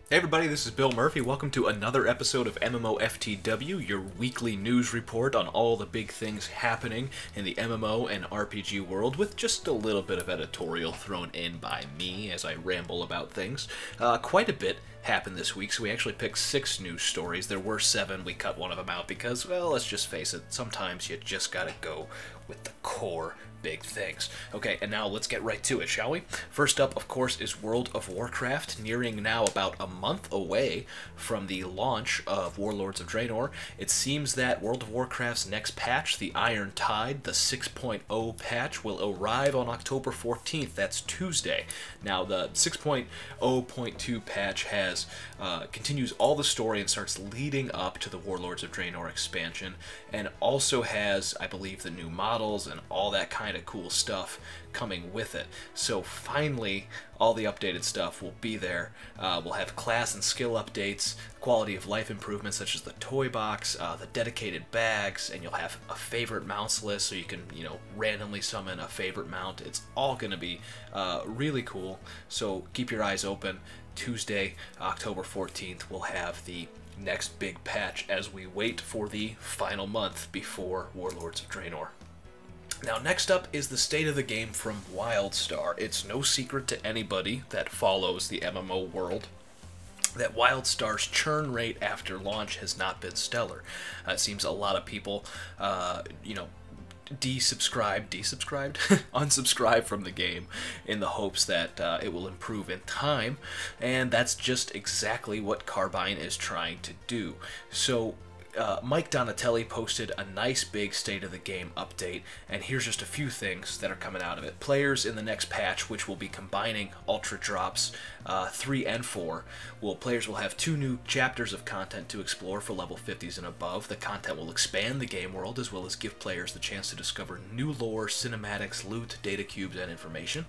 Hey everybody, this is Bill Murphy. Welcome to another episode of MMOFTW, your weekly news report on all the big things happening in the MMO and RPG world, with just a little bit of editorial thrown in by me as I ramble about things. Quite a bit happened this week, so we actually picked 6 news stories. There were 7, we cut one of them out because, well, let's just face it, sometimes you just gotta go with the core big things. Okay, and now let's get right to it, shall we? First up, of course, is World of Warcraft, nearing now about a month away from the launch of Warlords of Draenor. It seems that World of Warcraft's next patch, the Iron Tide, the 6.0 patch, will arrive on October 14th. That's Tuesday. Now, the 6.0.2 patch has continues all the story and starts leading up to the Warlords of Draenor expansion, and also has, I believe, the new models and all that kind of cool stuff coming with it. So finally, all the updated stuff will be there. We'll have class and skill updates, quality of life improvements such as the toy box, the dedicated bags, and you'll have a favorite mounts list so you can, randomly summon a favorite mount. It's all going to be really cool, so keep your eyes open. Tuesday, October 14th, we'll have the next big patch as we wait for the final month before Warlords of Draenor. Now, next up is the state of the game from WildStar. It's no secret to anybody that follows the MMO world that WildStar's churn rate after launch has not been stellar. It seems a lot of people, unsubscribe from the game in the hopes that it will improve in time, and that's just exactly what Carbine is trying to do. So Mike Donatelli posted a nice big state of the game update, and here's just a few things that are coming out of it. Players in the next patch, which will be combining Ultra Drops 3 and 4, players will have 2 new chapters of content to explore for level 50s and above. The content will expand the game world as well as give players the chance to discover new lore, cinematics, loot, data cubes, and information.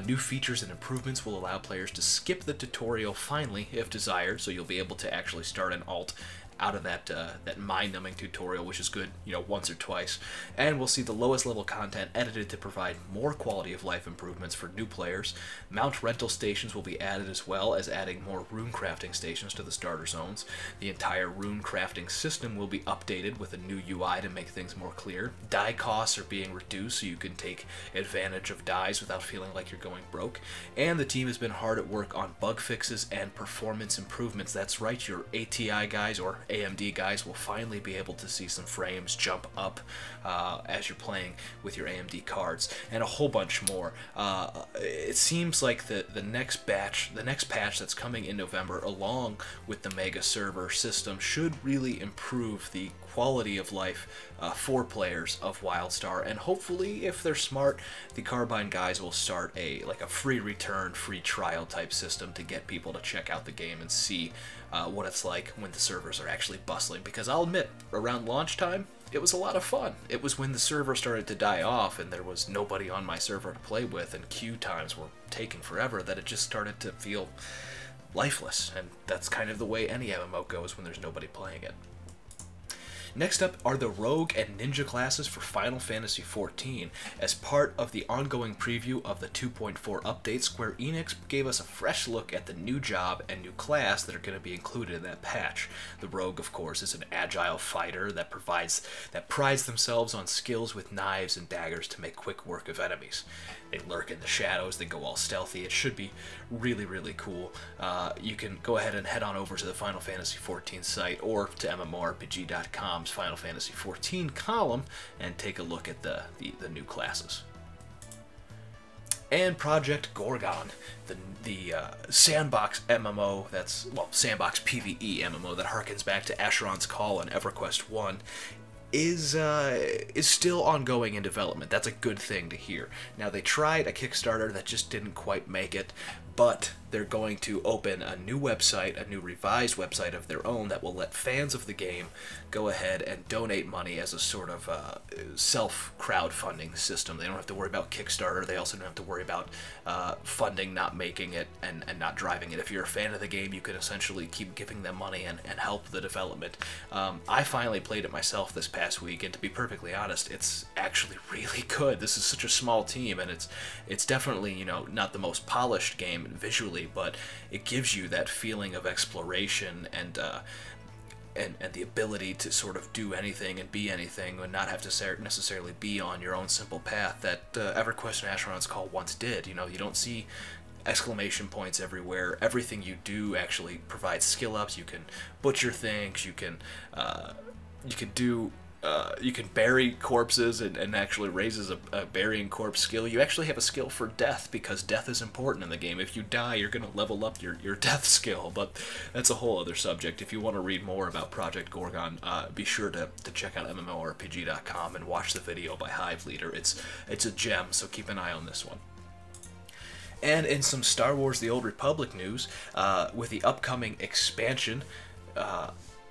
New features and improvements will allow players to skip the tutorial finally if desired, so you'll be able to actually start an alt out of that mind-numbing tutorial, which is good, once or twice. And we'll see the lowest level content edited to provide more quality of life improvements for new players. Mount rental stations will be added, as well as adding more rune crafting stations to the starter zones. The entire rune crafting system will be updated with a new UI to make things more clear. Die costs are being reduced so you can take advantage of dies without feeling like you're going broke. And the team has been hard at work on bug fixes and performance improvements. That's right, your ATI guys or AMD guys will finally be able to see some frames jump up as you're playing with your AMD cards, and a whole bunch more. It seems like the next patch that's coming in November, along with the Mega Server system, should really improve the quality of life for players of WildStar, and hopefully, if they're smart, the Carbine guys will start a free return, free trial type system to get people to check out the game and see what it's like when the servers are actually bustling. Because I'll admit, around launch time, it was a lot of fun. It was when the server started to die off and there was nobody on my server to play with and queue times were taking forever that it just started to feel lifeless, and that's kind of the way any MMO goes when there's nobody playing it. Next up are the Rogue and Ninja classes for Final Fantasy XIV. As part of the ongoing preview of the 2.4 update, Square Enix gave us a fresh look at the new job and new class that are going to be included in that patch. The Rogue, of course, is an agile fighter that prides themselves on skills with knives and daggers to make quick work of enemies. They lurk in the shadows, they go all stealthy. It should be really, really cool. You can go ahead and head on over to the Final Fantasy XIV site or to MMORPG.com's Final Fantasy XIV column and take a look at the new classes. And Project Gorgon, the sandbox MMO sandbox PvE MMO that harkens back to Asheron's Call and EverQuest 1, is still ongoing in development. That's a good thing to hear. Now, they tried a Kickstarter that just didn't quite make it, but they're going to open a new website, a new revised website of their own that will let fans of the game go ahead and donate money as a sort of self-crowdfunding system. They don't have to worry about Kickstarter. They also don't have to worry about funding not making it and not driving it. If you're a fan of the game, you can essentially keep giving them money and help the development. I finally played it myself this past past week, and to be perfectly honest, it's actually really good. This is such a small team, and it's definitely, you know, not the most polished game visually, but it gives you that feeling of exploration and the ability to sort of do anything and be anything and not have to necessarily be on your own simple path that EverQuest and Asheron's Call once did. You know, you don't see exclamation points everywhere. Everything you do actually provides skill ups. You can butcher things. You can bury corpses and actually raises a burying corpse skill. You actually have a skill for death, because death is important in the game. If you die, you're going to level up your death skill, but that's a whole other subject. If you want to read more about Project Gorgon, be sure to check out MMORPG.com and watch the video by Hive Leader. It's a gem, so keep an eye on this one. And in some Star Wars The Old Republic news, with the upcoming expansion,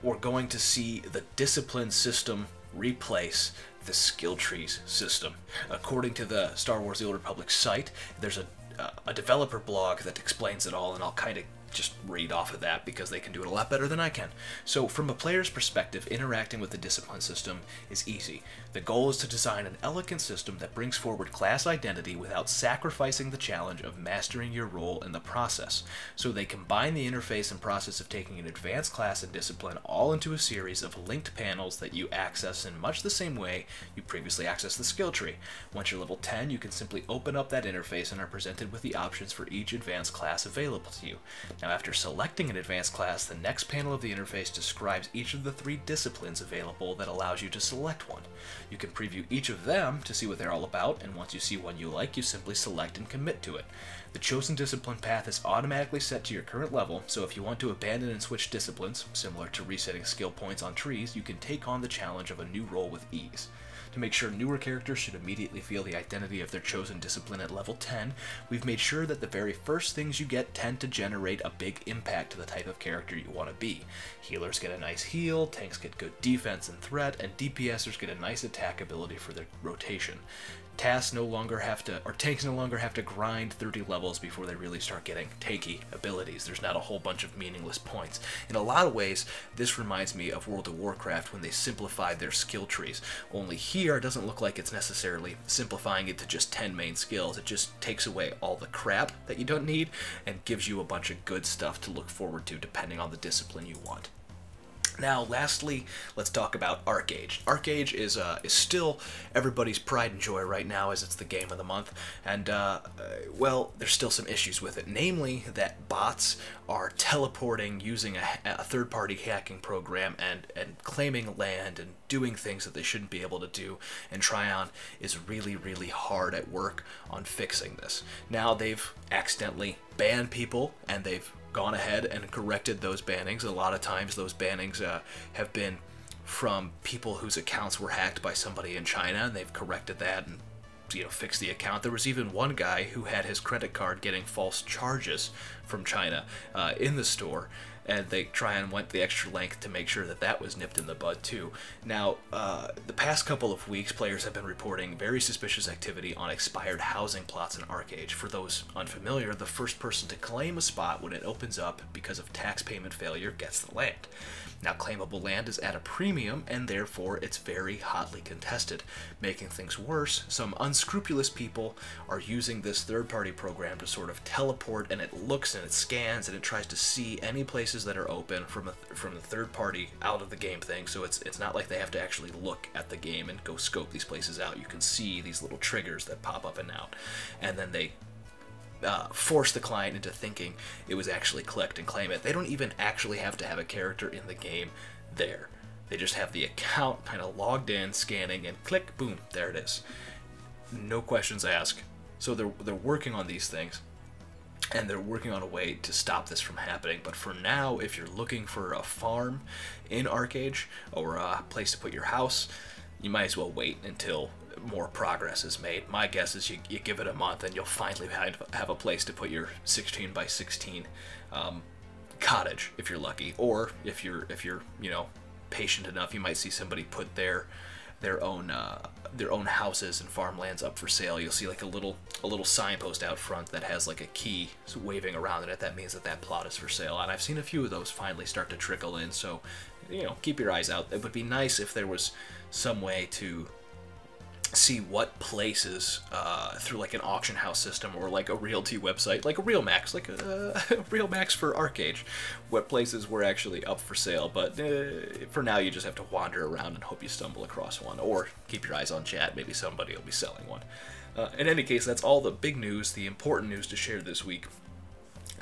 we're going to see the discipline system replace the skill trees system. According to the Star Wars The Old Republic site, there's a developer blog that explains it all, and I'll kind of just read off of that because they can do it a lot better than I can. So from a player's perspective, interacting with the discipline system is easy. The goal is to design an elegant system that brings forward class identity without sacrificing the challenge of mastering your role in the process. So they combine the interface and process of taking an advanced class and discipline all into a series of linked panels that you access in much the same way you previously accessed the skill tree. Once you're level 10, you can simply open up that interface and are presented with the options for each advanced class available to you. Now, after selecting an advanced class, the next panel of the interface describes each of the 3 disciplines available that allows you to select one. You can preview each of them to see what they're all about, and once you see one you like, you simply select and commit to it. The chosen discipline path is automatically set to your current level, so if you want to abandon and switch disciplines, similar to resetting skill points on trees, you can take on the challenge of a new role with ease. To make sure newer characters should immediately feel the identity of their chosen discipline at level 10, we've made sure that the very first things you get tend to generate a big impact to the type of character you want to be. Healers get a nice heal, tanks get good defense and threat, and DPSers get a nice attack ability for their rotation. Tanks no longer have to grind 30 levels before they really start getting tanky abilities. There's not a whole bunch of meaningless points. In a lot of ways, this reminds me of World of Warcraft when they simplified their skill trees. Only here, it doesn't look like it's necessarily simplifying it to just 10 main skills. It just takes away all the crap that you don't need and gives you a bunch of good stuff to look forward to depending on the discipline you want. Now, lastly, let's talk about ArcheAge. ArcheAge is still everybody's pride and joy right now, as it's the game of the month, and, well, there's still some issues with it. Namely, that bots are teleporting using a third-party hacking program and claiming land and doing things that they shouldn't be able to do, and Tryon is really, really hard at work on fixing this. Now, they've accidentally banned people, and they've gone ahead and corrected those bannings. A lot of times those bannings have been from people whose accounts were hacked by somebody in China, and they've corrected that and, you know, fixed the account. There was even one guy who had his credit card getting false charges from China in the store, and they went the extra length to make sure that that was nipped in the bud too. Now, the past couple of weeks, players have been reporting very suspicious activity on expired housing plots in ArcheAge. For those unfamiliar, the first person to claim a spot when it opens up because of tax payment failure gets the land. Now, claimable land is at a premium, and therefore it's very hotly contested. Making things worse, some unscrupulous people are using this third-party program to sort of teleport, and it looks and it scans and it tries to see any places that are open from the third-party out of the game thing. So it's not like they have to actually look at the game and go scope these places out. You can see these little triggers that pop up and out, and then they force the client into thinking it was actually collect and claim it. They don't even actually have to have a character in the game there. They just have the account kind of logged in, scanning, and click, boom, there it is. No questions asked. So they're working on these things, and they're working on a way to stop this from happening. But for now, if you're looking for a farm in ArcheAge or a place to put your house, you might as well wait until more progress is made. My guess is you give it a month and you'll finally have a place to put your 16 by 16 cottage if you're lucky, or if you're you know, patient enough, you might see somebody put their own houses and farmlands up for sale. You'll see like a little signpost out front that has like a key waving around it. That means that plot is for sale, and I've seen a few of those finally start to trickle in. So, you know, keep your eyes out. It would be nice if there was some way to see what places through like an auction house system or like a realty website, like a RealMax, like a RealMax for ArcheAge, what places were actually up for sale. But for now, you just have to wander around and hope you stumble across one, or keep your eyes on chat. Maybe somebody will be selling one. In any case, that's all the big news, the important news to share this week.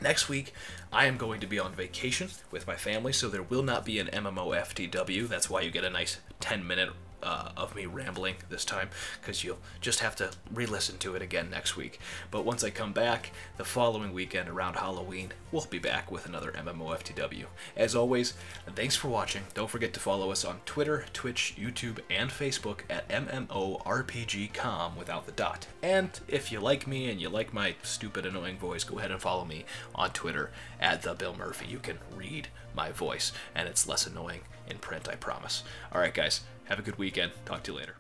Next week, I am going to be on vacation with my family, so there will not be an MMOFTW. That's why you get a nice 10-minute of me rambling this time, because you'll just have to re-listen to it again next week. But once I come back, the following weekend around Halloween, we'll be back with another MMOFTW. As always, thanks for watching. Don't forget to follow us on Twitter, Twitch, YouTube, and Facebook at MMORPGcom without the dot. And if you like me and you like my stupid, annoying voice, go ahead and follow me on Twitter at @TheBillMurphy. You can read my voice, and it's less annoying in print, I promise. Alright guys, have a good weekend. Talk to you later.